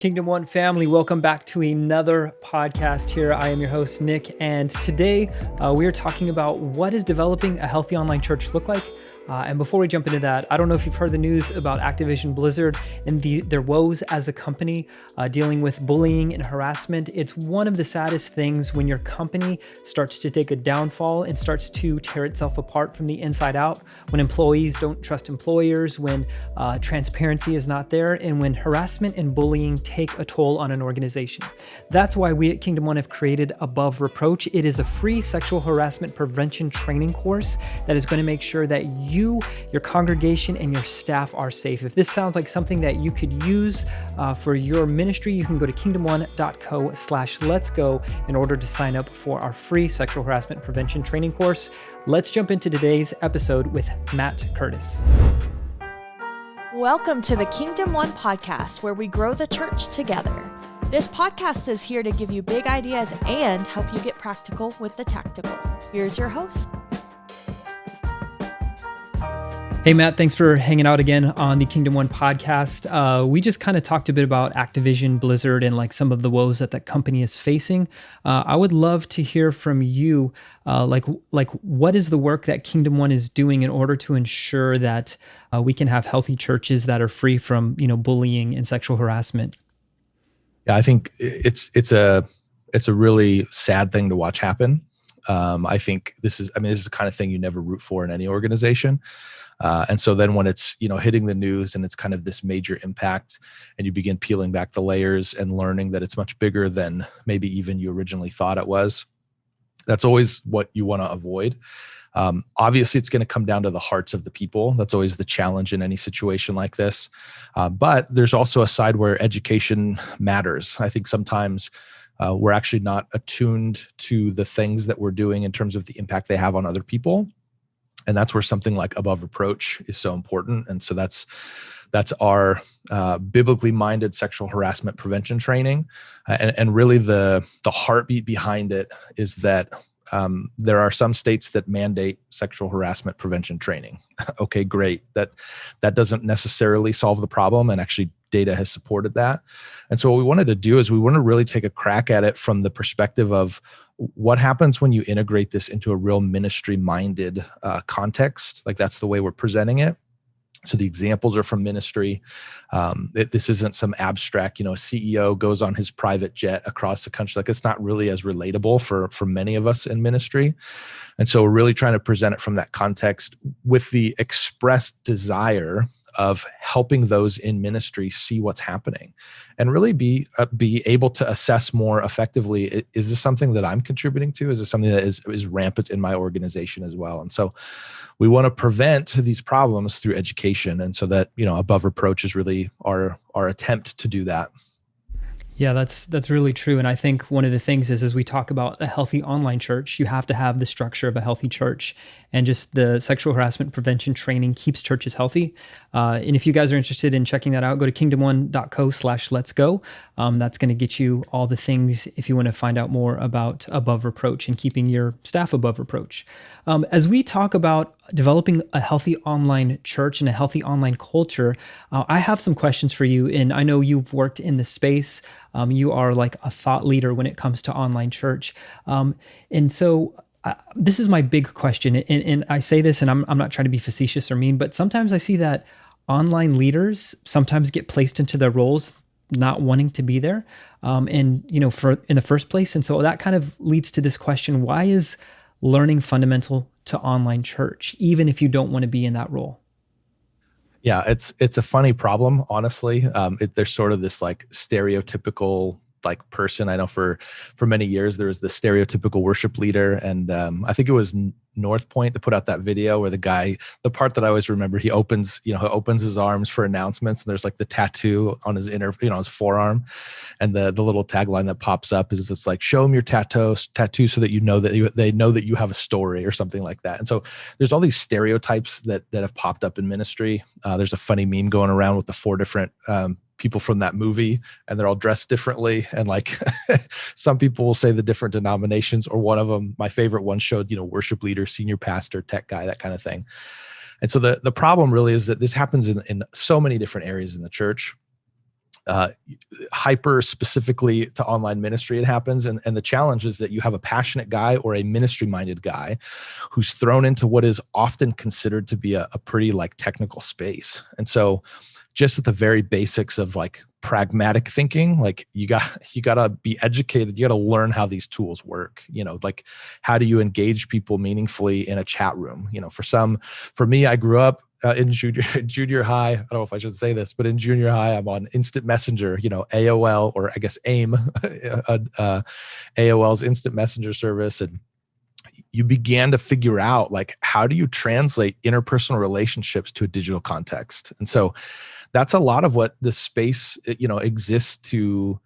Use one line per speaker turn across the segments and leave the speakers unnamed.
Kingdom One family, welcome back to another podcast here. I am your host, Nick, and today we are talking about what does developing a healthy online church look like. And before we jump into that, I don't know if you've heard the news about Activision Blizzard and their woes as a company dealing with bullying and harassment. It's one of the saddest things when your company starts to take a downfall and starts to tear itself apart from the inside out, when employees don't trust employers, when transparency is not there, and when harassment and bullying take a toll on an organization. That's why we at Kingdom One have created Above Reproach. It is a free sexual harassment prevention training course that is going to make sure that you, your congregation, and your staff are safe. If this sounds like something that you could use for your ministry, you can go to kingdomone.co/letsgo in order to sign up for our free sexual harassment prevention training course. Let's jump into today's episode with Matt Curtis.
Welcome to the Kingdom One podcast, where we grow the church together. This podcast is here to give you big ideas and help you get practical with the tactical. Here's your host.
Hey, Matt, thanks for hanging out again on the Kingdom One podcast. We just kind of talked a bit about Activision Blizzard and like some of the woes that that company is facing. I would love to hear from you, like what is the work that Kingdom One is doing in order to ensure that we can have healthy churches that are free from, bullying and sexual harassment?
Yeah, I think it's a really sad thing to watch happen. I think this is the kind of thing you never root for in any organization. And so then when it's, hitting the news and it's kind of this major impact, and you begin peeling back the layers and learning that it's much bigger than maybe even you originally thought it was, that's always what you want to avoid. Obviously, it's going to come down to the hearts of the people. That's always the challenge in any situation like this. But there's also a side where education matters. I think sometimes we're actually not attuned to the things that we're doing in terms of the impact they have on other people. And that's where something like Above Reproach is so important. And so that's our biblically minded sexual harassment prevention training. And really the heartbeat behind it is that there are some states that mandate sexual harassment prevention training. Okay, great. That doesn't necessarily solve the problem, and actually data has supported that. And so what we wanted to do is we want to really take a crack at it from the perspective of what happens when you integrate this into a real ministry-minded context. Like, that's the way we're presenting it. So the examples are from ministry. This isn't some abstract, a CEO goes on his private jet across the country. Like, it's not really as relatable for many of us in ministry. And so we're really trying to present it from that context with the expressed desire of helping those in ministry see what's happening and really be able to assess more effectively, is this something that I'm contributing to? Is this something that is rampant in my organization as well? And so we want to prevent these problems through education. And so that, Above Reproach is really our attempt to do that.
Yeah, that's really true. And I think one of the things is, as we talk about a healthy online church, you have to have the structure of a healthy church. And just the sexual harassment prevention training keeps churches healthy. And if you guys are interested in checking that out, go to kingdomone.co/letsgo. That's going to get you all the things if you want to find out more about Above Reproach and keeping your staff above reproach. As we talk about developing a healthy online church and a healthy online culture, I have some questions for you. And I know you've worked in the space. You are like a thought leader when it comes to online church. And so this is my big question. And I say this, and I'm not trying to be facetious or mean, but sometimes I see that online leaders sometimes get placed into their roles not wanting to be there, in the first place. And so that kind of leads to this question: why is learning fundamental to online church, even if you don't want to be in that role?
Yeah, it's a funny problem, honestly. There's sort of this like stereotypical person. I know for many years there was the stereotypical worship leader, and I think it was North Point that put out that video where the part that I always remember, he opens his arms for announcements, and there's like the tattoo on his his forearm, and the little tagline that pops up is it's like, show them your tattoo so that they know that you have a story, or something like that. And so there's all these stereotypes that have popped up in ministry. There's a funny meme going around with the 4 different people from that movie, and they're all dressed differently. And like some people will say the different denominations, or one of them, my favorite one, showed, worship leader, senior pastor, tech guy, that kind of thing. And so the problem really is that this happens in so many different areas in the church. uh, hyper specifically to online ministry, it happens. And the challenge is that you have a passionate guy or a ministry minded guy who's thrown into what is often considered to be a pretty like technical space. And so just at the very basics of like pragmatic thinking, like you gotta be educated. You gotta learn how these tools work. Like how do you engage people meaningfully in a chat room? For me, I grew up in junior high. I don't know if I should say this, but in junior high, I'm on instant messenger, AOL, or I guess AIM, AOL's instant messenger service. And you began to figure out like, how do you translate interpersonal relationships to a digital context? And so that's a lot of what the space, exists to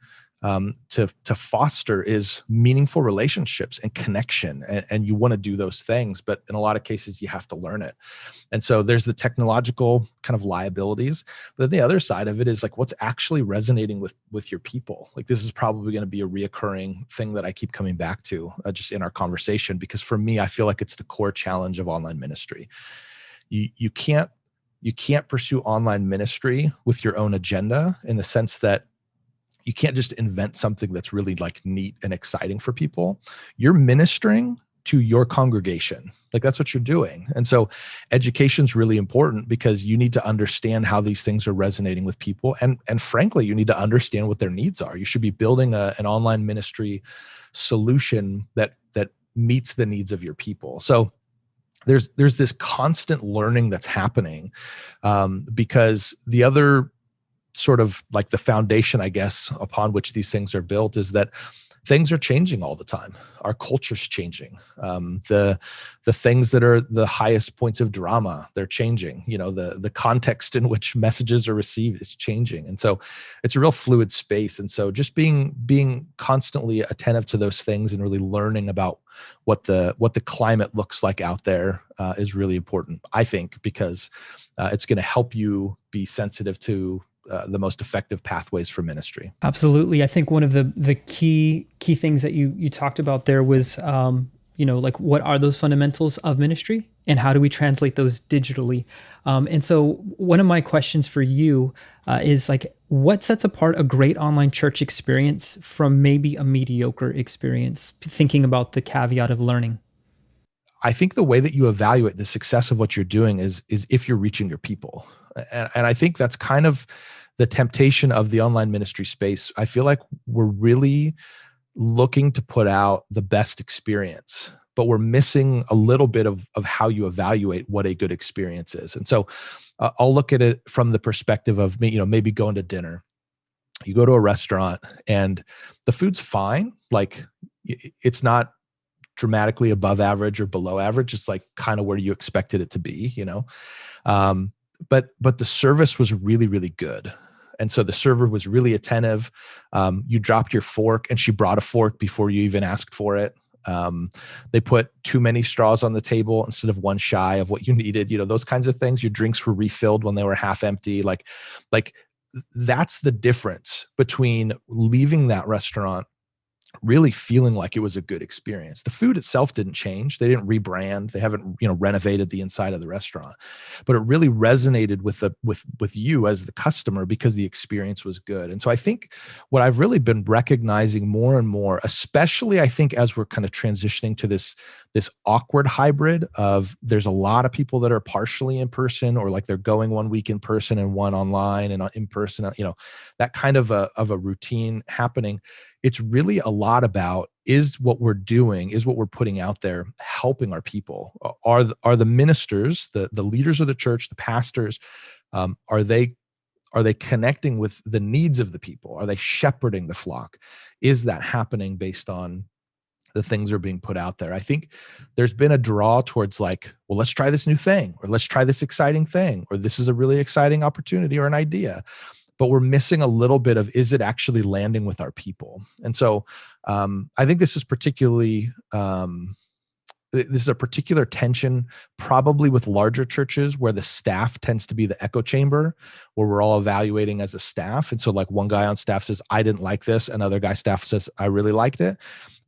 foster, is meaningful relationships and connection. And you want to do those things, but in a lot of cases you have to learn it. And so there's the technological kind of liabilities, but then the other side of it is like, what's actually resonating with your people? Like this is probably going to be a reoccurring thing that I keep coming back to just in our conversation, because for me, I feel like it's the core challenge of online ministry. You can't pursue online ministry with your own agenda, in the sense that you can't just invent something that's really like neat and exciting for people. You're ministering to your congregation. Like that's what you're doing. And so education is really important, because you need to understand how these things are resonating with people. And frankly, you need to understand what their needs are. You should be building an online ministry solution that meets the needs of your people. So there's this constant learning that's happening, because the other sort of like the foundation, I guess, upon which these things are built is that things are changing all the time. Our culture's changing. The things that are the highest points of drama, they're changing. The context in which messages are received is changing. And so it's a real fluid space. And so just being constantly attentive to those things and really learning about what the climate looks like out there is really important, I think, because it's going to help you be sensitive to the most effective pathways for ministry.
Absolutely. I think one of the key things that you talked about there was, like what are those fundamentals of ministry and how do we translate those digitally? And so one of my questions for you is like, what sets apart a great online church experience from maybe a mediocre experience, thinking about the caveat of learning?
I think the way that you evaluate the success of what you're doing is if you're reaching your people. And I think that's kind of the temptation of the online ministry space. I feel like we're really looking to put out the best experience, but we're missing a little bit of how you evaluate what a good experience is. And so I'll look at it from the perspective of maybe going to dinner. You go to a restaurant and the food's fine. Like it's not dramatically above average or below average. It's like kind of where you expected it to be, but the service was really, really good. And so the server was really attentive. You dropped your fork and she brought a fork before you even asked for it. They put too many straws on the table instead of one shy of what you needed, those kinds of things. Your drinks were refilled when they were half empty. Like that's the difference between leaving that restaurant really feeling like it was a good experience. The food itself didn't change. They didn't rebrand. They haven't, renovated the inside of the restaurant, but it really resonated with you as the customer because the experience was good. And so I think what I've really been recognizing more and more, especially I think as we're kind of transitioning to this awkward hybrid of there's a lot of people that are partially in person, or like they're going 1 week in person and one online and in person, that kind of a routine happening. It's really a lot about, is what we're doing, is what we're putting out there helping our people? Are the ministers, the leaders of the church, the pastors, are they connecting with the needs of the people? Are they shepherding the flock? Is that happening based on the things that are being put out there? I think there's been a draw towards like, well, let's try this new thing, or let's try this exciting thing, or this is a really exciting opportunity or an idea. But we're missing a little bit of, is it actually landing with our people? And so I think this is particularly, this is a particular tension probably with larger churches where the staff tends to be the echo chamber, where we're all evaluating as a staff. And so like one guy on staff says, I didn't like this. Another guy staff says, I really liked it.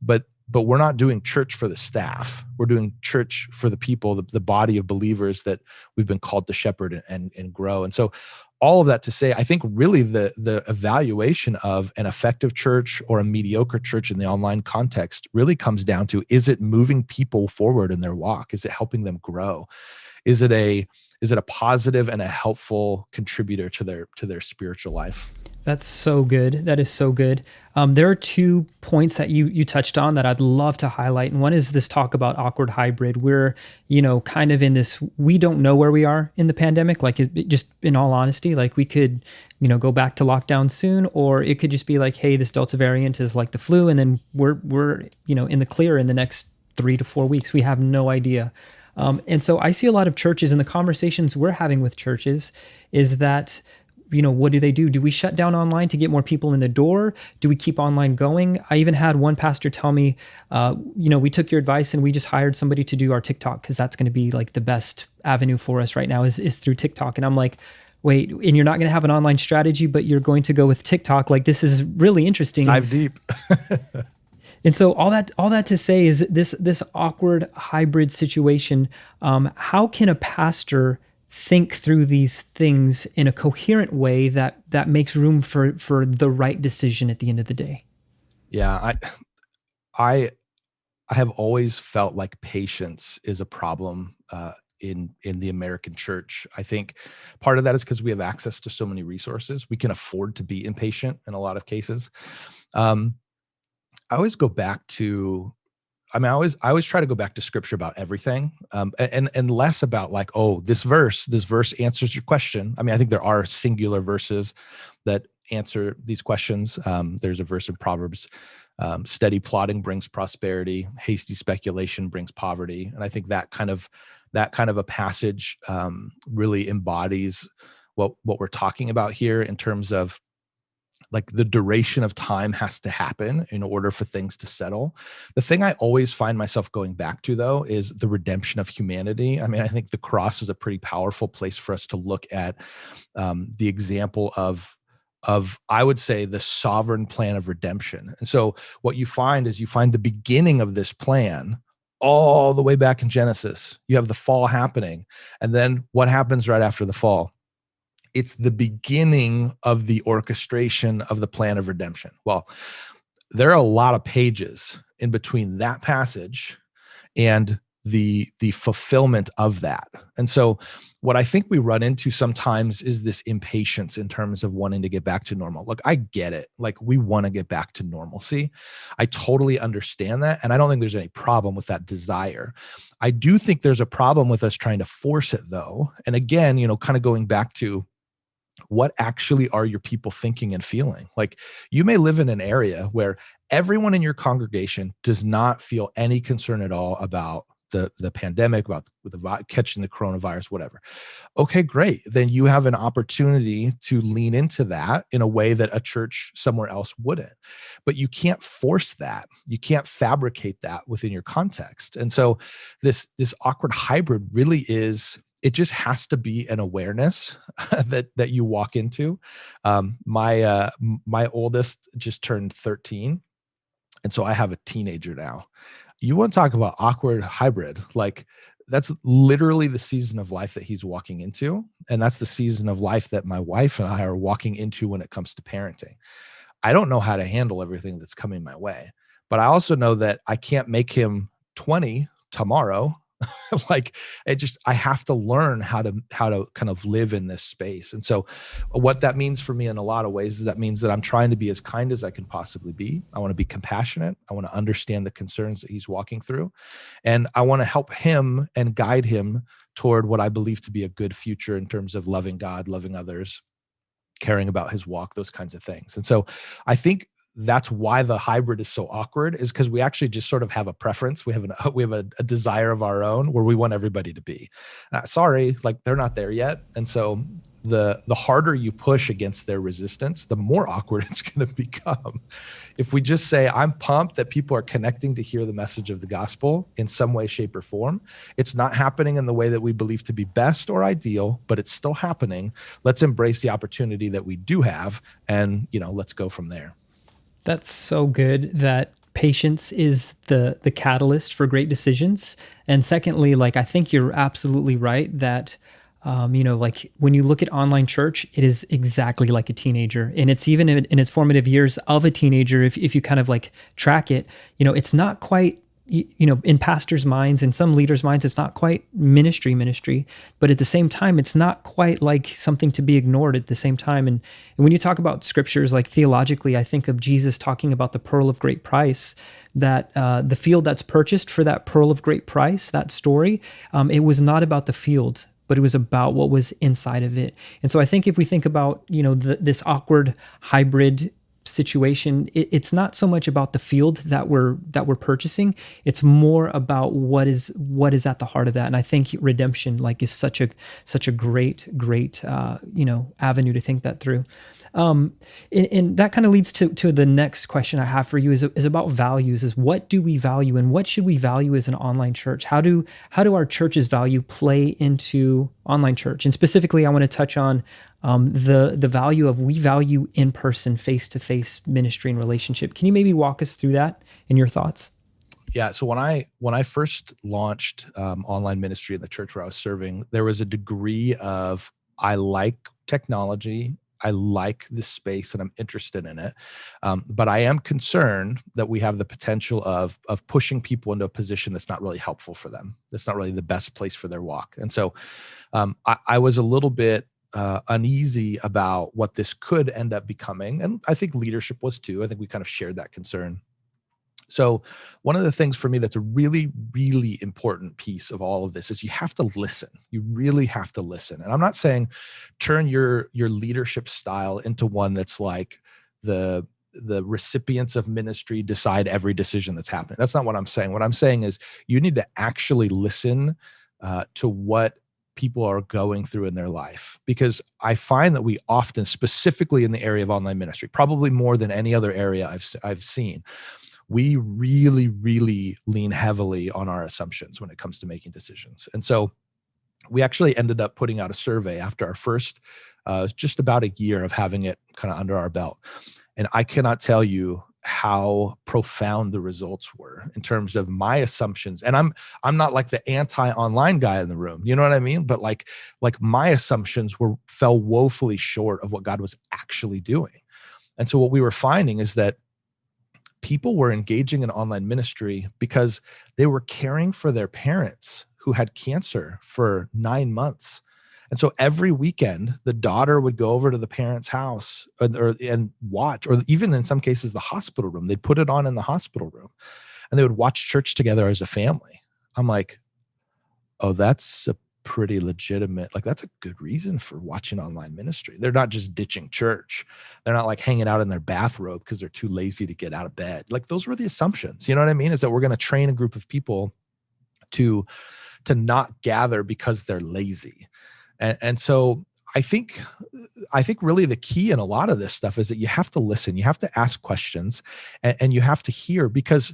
But we're not doing church for the staff. We're doing church for the people, the body of believers that we've been called to shepherd and grow. And so all of that to say, I think really the evaluation of an effective church or a mediocre church in the online context really comes down to, is it moving people forward in their walk? Is it helping them grow? Is it a positive and a helpful contributor to their spiritual life?
That's so good. That is so good. There are 2 points that you touched on that I'd love to highlight. And one is this talk about awkward hybrid. We're, kind of in this, we don't know where we are in the pandemic. Like just in all honesty, like we could, go back to lockdown soon, or it could just be like, hey, this Delta variant is like the flu. And then we're in the clear in the next 3 to 4 weeks. We have no idea. And so I see a lot of churches, and the conversations we're having with churches is that, what do they do? Do we shut down online to get more people in the door? Do we keep online going? I even had one pastor tell me, we took your advice and we just hired somebody to do our TikTok, because that's going to be like the best avenue for us right now is through TikTok. And I'm like, wait, and you're not going to have an online strategy, but you're going to go with TikTok? Like, this is really interesting.
Dive deep.
And so all that to say is this awkward hybrid situation. How can a pastor think through these things in a coherent way that makes room for the right decision at the end of the day?
Yeah, I have always felt like patience is a problem in the American church. I think part of that is because we have access to so many resources. We can afford to be impatient in a lot of cases. I always go back to, I always try to go back to scripture about everything, and less about like, oh, this verse answers your question. I mean, I think there are singular verses that answer these questions. There's a verse in Proverbs, steady plotting brings prosperity, hasty speculation brings poverty. And I think that kind of a passage really embodies what we're talking about here in terms of, like, the duration of time has to happen in order for things to settle. The thing I always find myself going back to, though, is the redemption of humanity. I mean, I think the cross is a pretty powerful place for us to look at the example of I would say the sovereign plan of redemption. And so what you find is the beginning of this plan all the way back in Genesis. You have the fall happening. And then what happens right after the fall? It's the beginning of the orchestration of the plan of redemption. Well, there are a lot of pages in between that passage and the fulfillment of that. And so what I think we run into sometimes is this impatience in terms of wanting to get back to normal. Look, I get it. Like, we want to get back to normalcy. I totally understand that. And I don't think there's any problem with that desire. I do think there's a problem with us trying to force it, though. And again, kind of going back to, what actually are your people thinking and feeling? Like, you may live in an area where everyone in your congregation does not feel any concern at all about the pandemic, about catching the coronavirus, whatever. Okay, great. Then you have an opportunity to lean into that in a way that a church somewhere else wouldn't. But you can't force that. You can't fabricate that within your context. And so this awkward hybrid really is, it just has to be an awareness that you walk into. My oldest just turned 13, and so I have a teenager now. You want to talk about awkward hybrid? Like, that's literally the season of life that he's walking into, and that's the season of life that my wife and I are walking into when it comes to parenting. I don't know how to handle everything that's coming my way, but I also know that I can't make him 20 tomorrow. Like, I have to learn how to kind of live in this space. And so what that means for me in a lot of ways is that means that I'm trying to be as kind as I can possibly be. I want to be compassionate. I want to understand the concerns that he's walking through. And I want to help him and guide him toward what I believe to be a good future in terms of loving God, loving others, caring about his walk, those kinds of things. And so I think that's why the hybrid is so awkward, is because we actually just sort of have a preference. We have a desire of our own where we want everybody to be. Sorry, like, they're not there yet. And so the harder you push against their resistance, the more awkward it's going to become. If we just say, I'm pumped that people are connecting to hear the message of the gospel in some way, shape, or form. It's not happening in the way that we believe to be best or ideal, but it's still happening. Let's embrace the opportunity that we do have, and let's go from there.
That's so good that patience is the catalyst for great decisions. And secondly, like, I think you're absolutely right that Like when you look at online church, it is exactly like a teenager. And it's even in its formative years of a teenager, if you kind of like track it, it's not quite, in pastors' minds and some leaders' minds, it's not quite ministry, but at the same time, it's not quite like something to be ignored at the same time. And when you talk about scriptures, like theologically, I think of Jesus talking about the pearl of great price, that the field that's purchased for that pearl of great price, that story, it was not about the field, but it was about what was inside of it. And so I think if we think about, this awkward hybrid situation, it's not so much about the field that we're purchasing. It's more about what is at the heart of that. And I think redemption is such a great avenue to think that through. And that kind of leads to the next question I have for you is about values. Is what do we value and what should we value as an online church? How do our church's value play into online church? And specifically, I want to touch on the value of we value in-person, face-to-face ministry and relationship. Can you maybe walk us through that and your thoughts?
Yeah. So when I first launched online ministry in the church where I was serving, there was a degree of I like technology, I like this space, and I'm interested in it, but I am concerned that we have the potential of pushing people into a position that's not really helpful for them. That's not really the best place for their walk. And so I was a little bit uneasy about what this could end up becoming, and I think leadership was too. I think we kind of shared that concern. So one of the things for me that's a really, really important piece of all of this is you have to listen. You really have to listen. And I'm not saying turn your leadership style into one that's like the recipients of ministry decide every decision that's happening. That's not what I'm saying. What I'm saying is you need to actually listen to what people are going through in their life, because I find that we often, specifically in the area of online ministry, probably more than any other area I've seen, we really, really lean heavily on our assumptions when it comes to making decisions. And so we actually ended up putting out a survey after our first, just about a year of having it kind of under our belt. And I cannot tell you how profound the results were in terms of my assumptions. And I'm not like the anti-online guy in the room, you know what I mean? But like my assumptions fell woefully short of what God was actually doing. And so what we were finding is that people were engaging in online ministry because they were caring for their parents who had cancer for 9 months. And so every weekend, the daughter would go over to the parents' house and watch, or even in some cases, the hospital room. They'd put it on in the hospital room and they would watch church together as a family. I'm like, oh, that's a pretty legitimate, that's a good reason for watching online ministry. They're not just ditching church. They're not like hanging out in their bathrobe because they're too lazy to get out of bed. Those were the assumptions, you know what I mean? Is that we're going to train a group of people to not gather because they're lazy. And so I think really the key in a lot of this stuff is that you have to listen, you have to ask questions, and you have to hear, because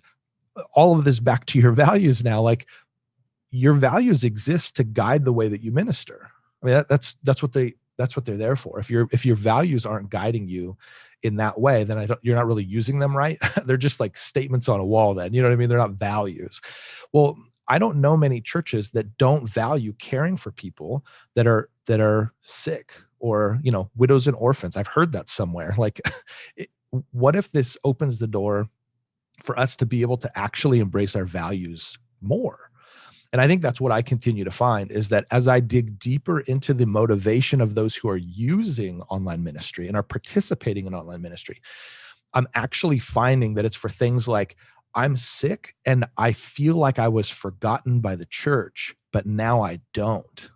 all of this, back to your values now, your values exist to guide the way that you minister. I mean, that's what they're there for. If your values aren't guiding you in that way, then you're not really using them right. They're just like statements on a wall then, you know what I mean? They're not values. Well, I don't know many churches that don't value caring for people that are sick, or, widows and orphans. I've heard that somewhere. What if this opens the door for us to be able to actually embrace our values more? And I think that's what I continue to find, is that as I dig deeper into the motivation of those who are using online ministry and are participating in online ministry, I'm actually finding that it's for things like, I'm sick and I feel like I was forgotten by the church, but now I don't.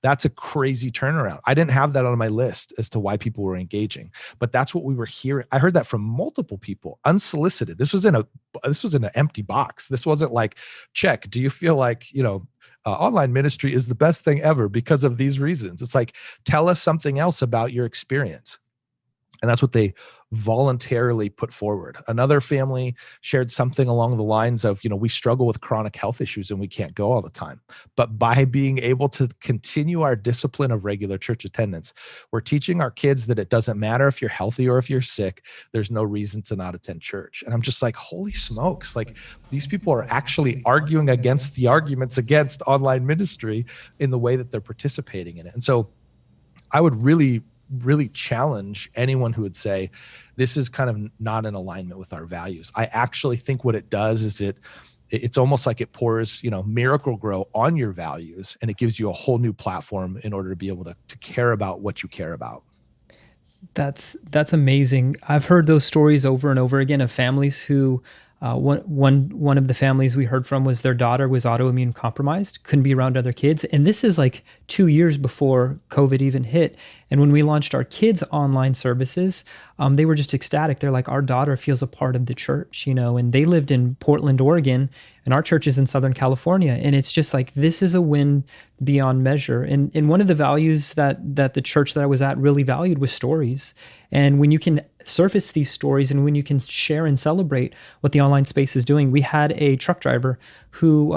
That's a crazy turnaround. I didn't have that on my list as to why people were engaging, but that's what we were hearing. I heard that from multiple people, unsolicited. This was in an empty box. This wasn't like, check, do you feel like, online ministry is the best thing ever because of these reasons? It's like, tell us something else about your experience. And that's what they voluntarily put forward. Another family shared something along the lines of, we struggle with chronic health issues and we can't go all the time. But by being able to continue our discipline of regular church attendance, we're teaching our kids that it doesn't matter if you're healthy or if you're sick, there's no reason to not attend church. And I'm just like, holy smokes, like these people are actually arguing against the arguments against online ministry in the way that they're participating in it. And so I would really challenge anyone who would say this is kind of not in alignment with our values. I actually think what it does is it's almost like it pours, Miracle Grow on your values, and it gives you a whole new platform in order to be able to care about what you care about.
That's amazing. I've heard those stories over and over again of families who one of the families we heard from was their daughter was autoimmune compromised, couldn't be around other kids. And this is like 2 years before COVID even hit. And when we launched our kids' online services, they were just ecstatic. They're like, our daughter feels a part of the church, and they lived in Portland, Oregon, and our church is in Southern California. And it's just like, this is a win beyond measure. And one of the values that the church that I was at really valued was stories. And when you can surface these stories and when you can share and celebrate what the online space is doing, we had a truck driver who,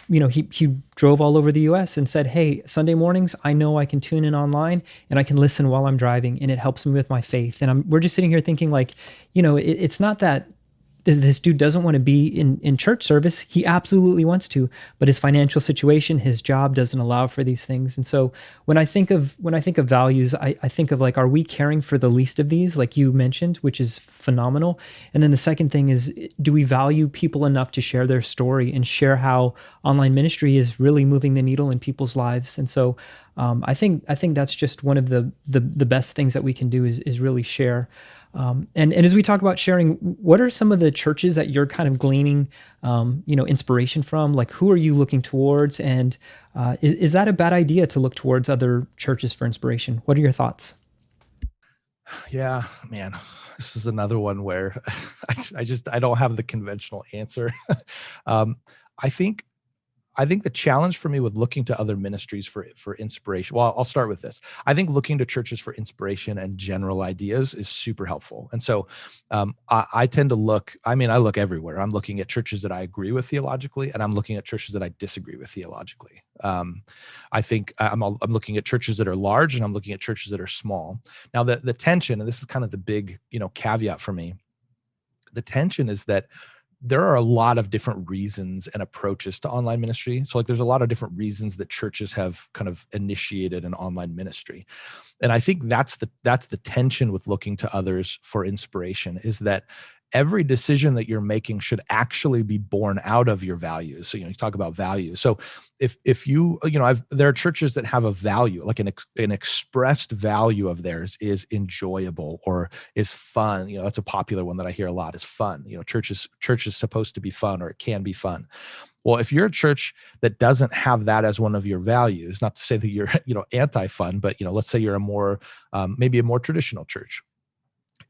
he drove all over the U.S. and said, hey, Sunday mornings, I know I can tune in online and I can listen while I'm driving, and it helps me with my faith. And we're just sitting here thinking like, it's not that this dude doesn't want to be in church service. He absolutely wants to, but his financial situation, his job doesn't allow for these things. And so when I think of values, I think of like, are we caring for the least of these, like you mentioned, which is phenomenal. And then the second thing is, do we value people enough to share their story and share how online ministry is really moving the needle in people's lives? And so I think that's just one of the best things that we can do is really share. And as we talk about sharing, what are some of the churches that you're kind of gleaning, inspiration from? Like, who are you looking towards? And is that a bad idea to look towards other churches for inspiration? What are your thoughts?
Yeah, man, this is another one where I don't have the conventional answer. I think the challenge for me with looking to other ministries for inspiration, well, I'll start with this. I think looking to churches for inspiration and general ideas is super helpful. And so I tend to I look everywhere. I'm looking at churches that I agree with theologically, and I'm looking at churches that I disagree with theologically. I think I'm looking at churches that are large, and I'm looking at churches that are small. Now, the tension, and this is kind of the big, caveat for me, the tension is that there are a lot of different reasons and approaches to online ministry. So like there's a lot of different reasons that churches have kind of initiated an online ministry. And I think that's the tension with looking to others for inspiration, is that every decision that you're making should actually be born out of your values. So, you talk about values. So if you, there are churches that have a value, like an expressed value of theirs is enjoyable or is fun. That's a popular one that I hear a lot, is fun. Church is supposed to be fun, or it can be fun. Well, if you're a church that doesn't have that as one of your values, not to say that you're, anti-fun, but, let's say you're a more, maybe a more traditional church,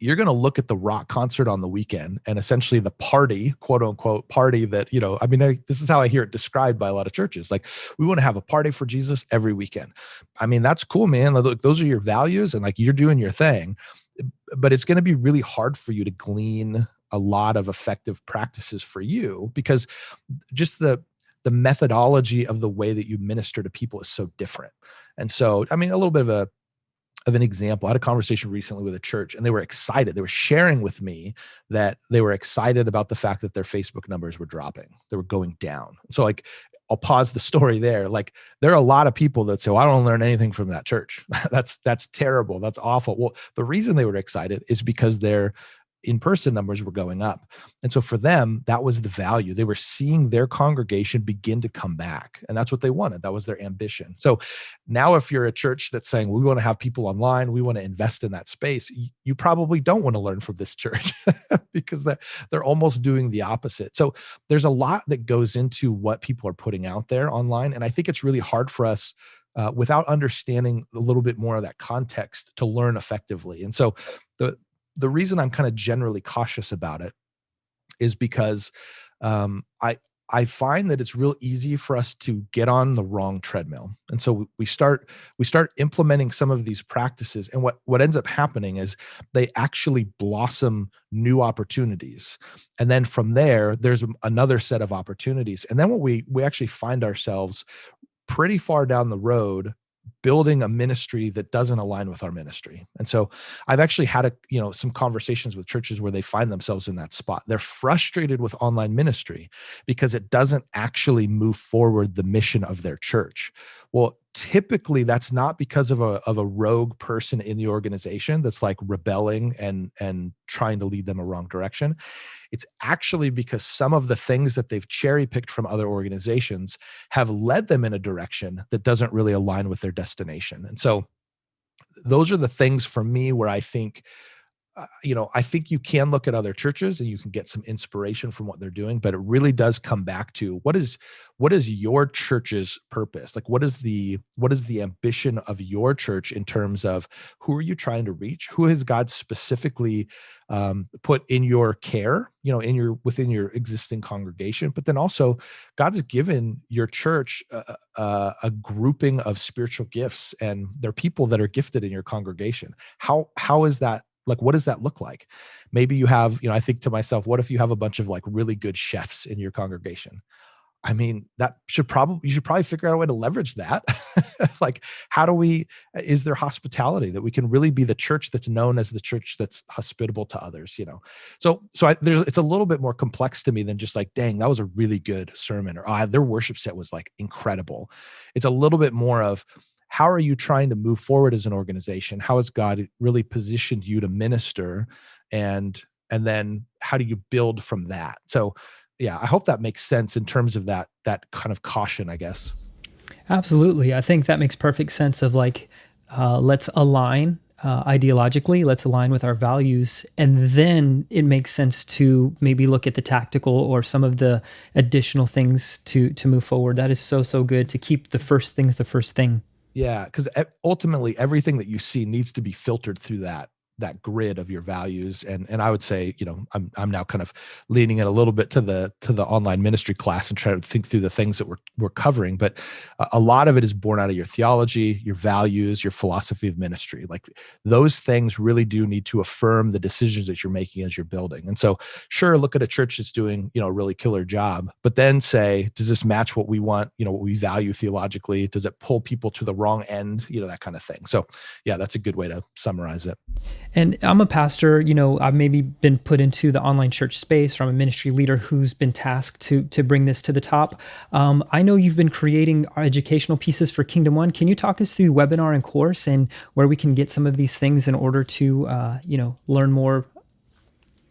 you're going to look at the rock concert on the weekend and essentially the party, quote unquote party that, this is how I hear it described by a lot of churches. Like, we want to have a party for Jesus every weekend. That's cool, man. Look, those are your values and like you're doing your thing, but it's going to be really hard for you to glean a lot of effective practices for you, because just the methodology of the way that you minister to people is so different. And so, a little bit of an example, I had a conversation recently with a church, and they were excited. They were sharing with me that they were excited about the fact that their Facebook numbers were dropping. They were going down. So like, I'll pause the story there. Like, there are a lot of people that say, well, I don't learn anything from that church. That's terrible. That's awful. Well, the reason they were excited is because their in-person numbers were going up. And so for them, that was the value. They were seeing their congregation begin to come back. And that's what they wanted. That was their ambition. So now if you're a church that's saying, we want to have people online, we want to invest in that space, you probably don't want to learn from this church because they're almost doing the opposite. So there's a lot that goes into what people are putting out there online. And I think it's really hard for us without understanding a little bit more of that context to learn effectively. And so the reason I'm kind of generally cautious about it is because I find that it's real easy for us to get on the wrong treadmill. And so we start implementing some of these practices. And what ends up happening is they actually blossom new opportunities. And then from there, there's another set of opportunities. And then what we actually find ourselves pretty far down the road building a ministry that doesn't align with our ministry. And so I've actually had some conversations with churches where they find themselves in that spot. They're frustrated with online ministry because it doesn't actually move forward the mission of their church. Well, typically that's not because of a rogue person in the organization that's like rebelling and trying to lead them a wrong direction. It's actually because some of the things that they've cherry picked from other organizations have led them in a direction that doesn't really align with their destination. And so those are the things for me where I think, I think you can look at other churches and you can get some inspiration from what they're doing, but it really does come back to what is your church's purpose? Like, what is the ambition of your church in terms of who are you trying to reach? Who has God specifically put in your care, within your existing congregation? But then also God's given your church a grouping of spiritual gifts, and there are people that are gifted in your congregation. How is that? Like, what does that look like? Maybe you have, I think to myself, what if you have a bunch of like really good chefs in your congregation? I mean, you should probably figure out a way to leverage that. Like, is there hospitality that we can really be the church that's known as the church that's hospitable to others, So it's a little bit more complex to me than just like, dang, that was a really good sermon, or their worship set was like incredible. It's a little bit more of, how are you trying to move forward as an organization? How has God really positioned you to minister? And then how do you build from that? So yeah, I hope that makes sense in terms of that kind of caution, I guess.
Absolutely. I think that makes perfect sense of like, let's align ideologically, let's align with our values. And then it makes sense to maybe look at the tactical or some of the additional things to move forward. That is so, so good to keep the first things the first thing.
Yeah, because ultimately everything that you see needs to be filtered through that grid of your values. And I would say, I'm now kind of leaning it a little bit to the online ministry class and try to think through the things that we're covering. But a lot of it is born out of your theology, your values, your philosophy of ministry. Like, those things really do need to affirm the decisions that you're making as you're building. And so sure, look at a church that's doing, a really killer job, but then say, does this match what we want, what we value theologically? Does it pull people to the wrong end? That kind of thing. So yeah, that's a good way to summarize it.
And I'm a pastor, I've maybe been put into the online church space, or I'm a ministry leader who's been tasked to bring this to the top. I know you've been creating educational pieces for Kingdom One. Can you talk us through webinar and course and where we can get some of these things in order to, learn more?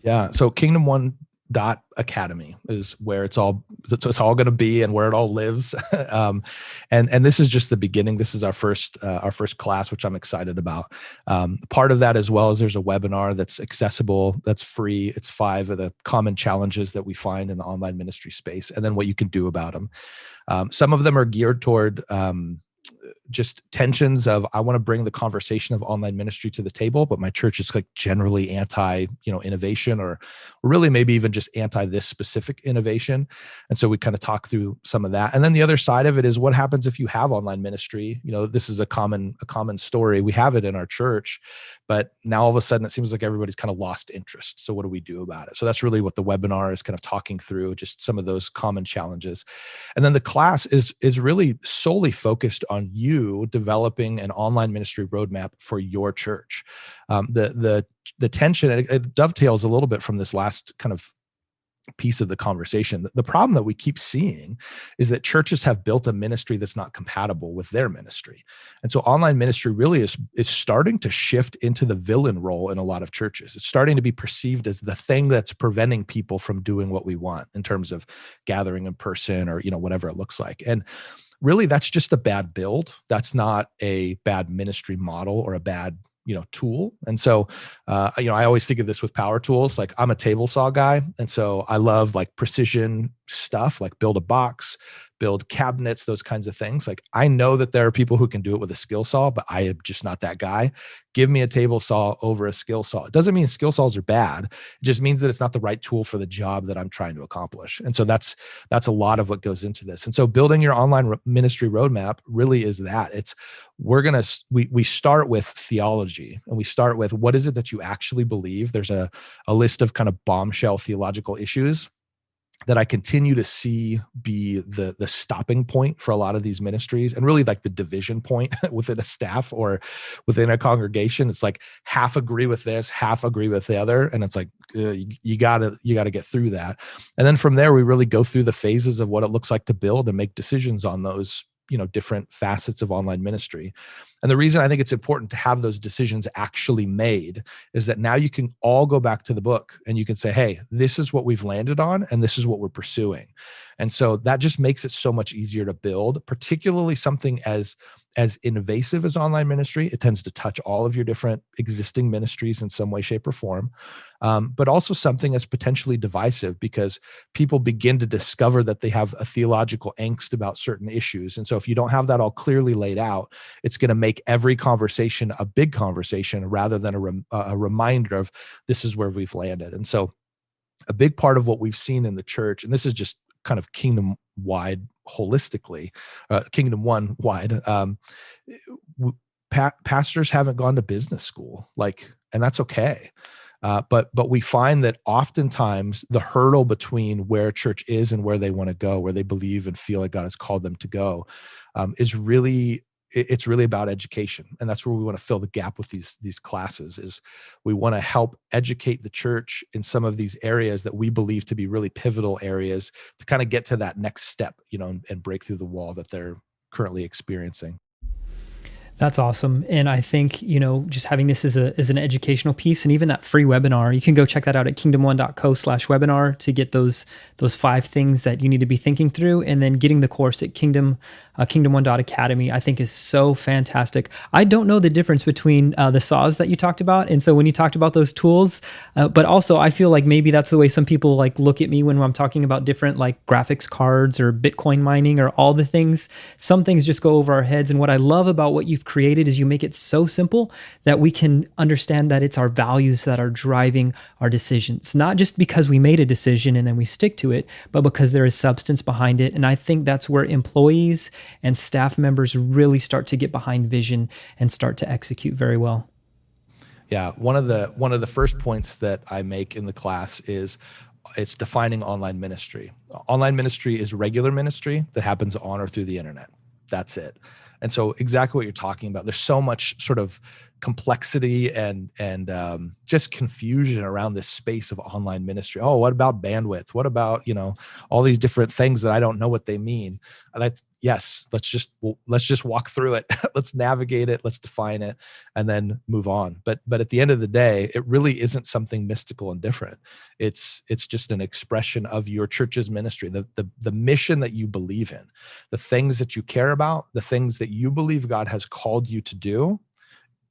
Yeah. So kingdom1.academy is where it's all going to be and where it all lives. And this is just the beginning. This is our first class, which I'm excited about. Part of that, as well as there's a webinar that's accessible, that's free. It's 5 of the common challenges that we find in the online ministry space, and then what you can do about them. Some of them are geared toward just tensions of, I want to bring the conversation of online ministry to the table, but my church is like generally anti, innovation, or really maybe even just anti this specific innovation. And so we kind of talk through some of that. And then the other side of it is, what happens if you have online ministry? This is a common story. We have it in our church, but now all of a sudden it seems like everybody's kind of lost interest. So what do we do about it? So that's really what the webinar is kind of talking through, just some of those common challenges. And then the class is really solely focused on you developing an online ministry roadmap for your church. The tension, it dovetails a little bit from this last kind of piece of the conversation. The problem that we keep seeing is that churches have built a ministry that's not compatible with their ministry. And so online ministry really is starting to shift into the villain role in a lot of churches. It's starting to be perceived as the thing that's preventing people from doing what we want in terms of gathering in person, or, whatever it looks like. And really, that's just a bad build. That's not a bad ministry model or a bad, tool. And so, I always think of this with power tools. Like, I'm a table saw guy. And so I love like precision stuff, like build a box, build cabinets, those kinds of things. Like, I know that there are people who can do it with a skill saw, but I am just not that guy. Give me a table saw over a skill saw. It doesn't mean skill saws are bad. It just means that it's not the right tool for the job that I'm trying to accomplish. And so that's a lot of what goes into this. And so building your online ministry roadmap really is that. It's we start with theology, and we start with, what is it that you actually believe? There's a list of kind of bombshell theological issues that I continue to see be the stopping point for a lot of these ministries, and really like the division point within a staff or within a congregation. It's like half agree with this, half agree with the other. And it's like, you gotta get through that. And then from there, we really go through the phases of what it looks like to build and make decisions on those, different facets of online ministry. And the reason I think it's important to have those decisions actually made is that now you can all go back to the book and you can say, hey, this is what we've landed on and this is what we're pursuing. And so that just makes it so much easier to build, particularly something as invasive as online ministry. It tends to touch all of your different existing ministries in some way, shape, or form. But also something as potentially divisive, because people begin to discover that they have a theological angst about certain issues. And so if you don't have that all clearly laid out, it's going to make every conversation a big conversation rather than a reminder of, this is where we've landed. And so a big part of what we've seen in the church, and this is just kind of kingdom wide holistically, kingdom one wide, pastors haven't gone to business school, and that's okay. But we find that oftentimes the hurdle between where church is and where they want to go, where they believe and feel like God has called them to go, it's really about education. And that's where we want to fill the gap with these classes. Is we want to help educate the church in some of these areas that we believe to be really pivotal areas to kind of get to that next step, and break through the wall that they're currently experiencing.
That's awesome. And I think, just having this as an educational piece, and even that free webinar, you can go check that out at kingdom1.co/webinar to get those 5 things that you need to be thinking through. And then getting the course at kingdom1.academy, I think is so fantastic. I don't know the difference between the saws that you talked about. And so when you talked about those tools, but also I feel like maybe that's the way some people look at me when I'm talking about different graphics cards or Bitcoin mining or all the things. Some things just go over our heads. And what I love about what you've created is you make it so simple that we can understand that it's our values that are driving our decisions, not just because we made a decision and then we stick to it, but because there is substance behind it. And I think that's where employees and staff members really start to get behind vision and start to execute very well.
Yeah, one of the first points that I make in the class is it's defining online ministry. Online ministry is regular ministry that happens on or through the internet. That's it. And so exactly what you're talking about, there's so much sort of complexity and just confusion around this space of online ministry. Oh, what about bandwidth? What about, all these different things that I don't know what they mean? And yes, let's just walk through it. Let's navigate it. Let's define it and then move on. But at the end of the day, it really isn't something mystical and different. It's just an expression of your church's ministry, the mission that you believe in, the things that you care about, the things that you believe God has called you to do.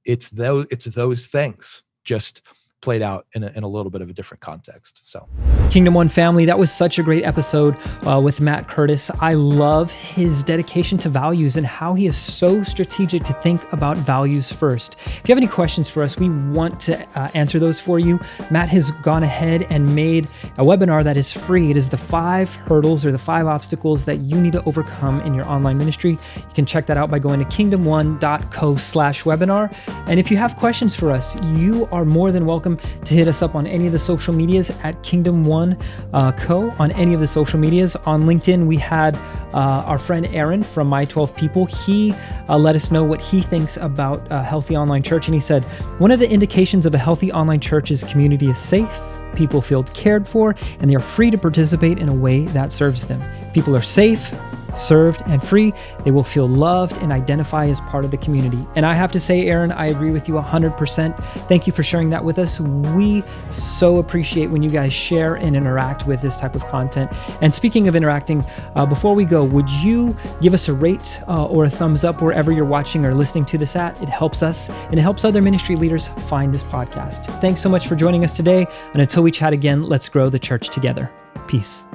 It's those things just played out in a little bit of a different context. So,
Kingdom One family, that was such a great episode with Matt Curtis. I love his dedication to values and how he is so strategic to think about values first. If you have any questions for us, we want to answer those for you. Matt has gone ahead and made a webinar that is free. It is the 5 hurdles or the 5 obstacles that you need to overcome in your online ministry. You can check that out by going to kingdom1.co/webinar. And if you have questions for us, you are more than welcome to hit us up on any of the social medias at Kingdom One Co. on any of the social medias. On LinkedIn, we had our friend Aaron from My 12 People. He let us know what he thinks about a healthy online church. And he said, one of the indications of a healthy online church is community is safe, people feel cared for, and they are free to participate in a way that serves them. People are safe, served, and free, they will feel loved and identify as part of the community. And I have to say, Aaron, I agree with you 100%. Thank you for sharing that with us. We so appreciate when you guys share and interact with this type of content. And speaking of interacting, before we go, would you give us a rate or a thumbs up wherever you're watching or listening to this at? It helps us and it helps other ministry leaders find this podcast. Thanks so much for joining us today. And until we chat again, let's grow the church together. Peace.